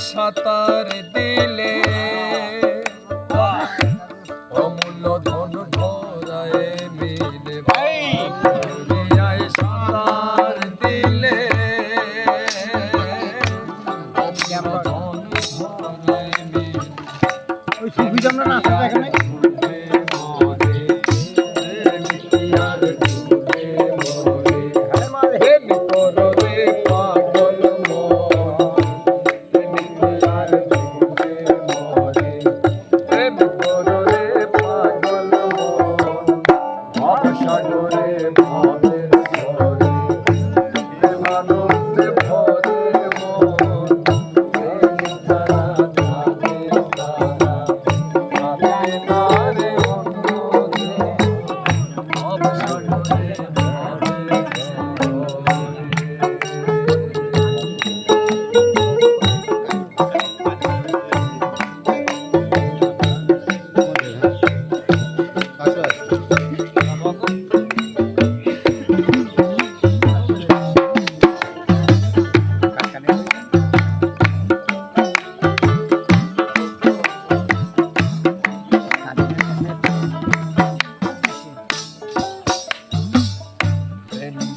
সাঁতার দিলে অমূল্য ধন ধরায় মিলে দুনিয়ায় সাঁতার দিলে অমূল্য ধন ধরায় মিলে ওই সুবিধা আমরা না এখানে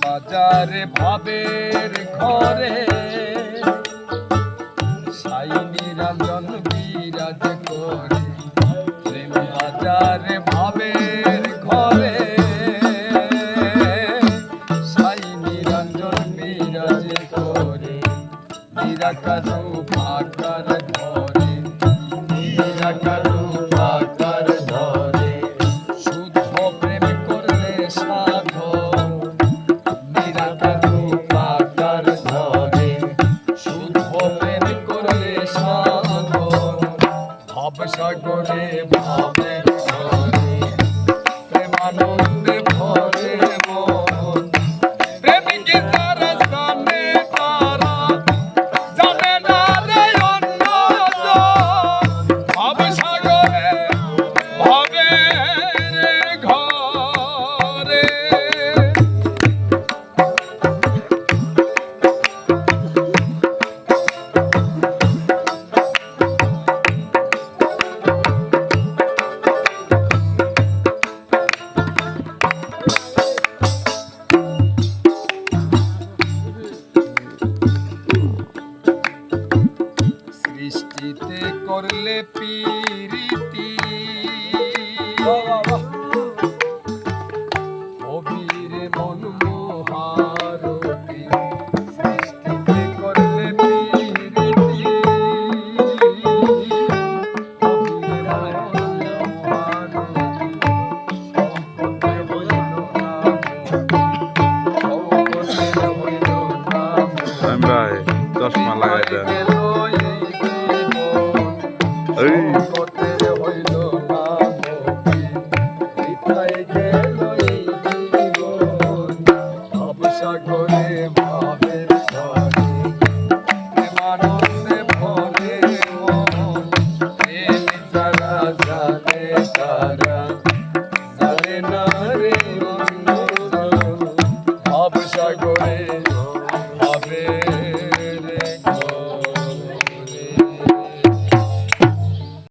বাজারে ভাবের ঘরে সাই নিরঞ্জন বিরাজ করে প্রেম বাজারে ভাবের ঘরে সাই নিরঞ্জন বিরাজ করে নিরাকার পাকার ঘরে নিরাকার পাকার ধরে শুদ্ধ প্রেম করলে সাধন সাগরে ভাবে প্রেমানন্দে ভরে মন প্রেমিকে তারা জানে তারা জানে না রে অন্য ভাব সাগরে ভাবে রে ঘরে সৃষ্টিতে করলে প্রীতি অবিরে মন মোহারতি সৃষ্টিতে করলে প্রীতি অবিরে মন মোহারতি সম্পদে হইল কাম সম্পদে হইল কাম ভাই চশমা লাগাই দেন।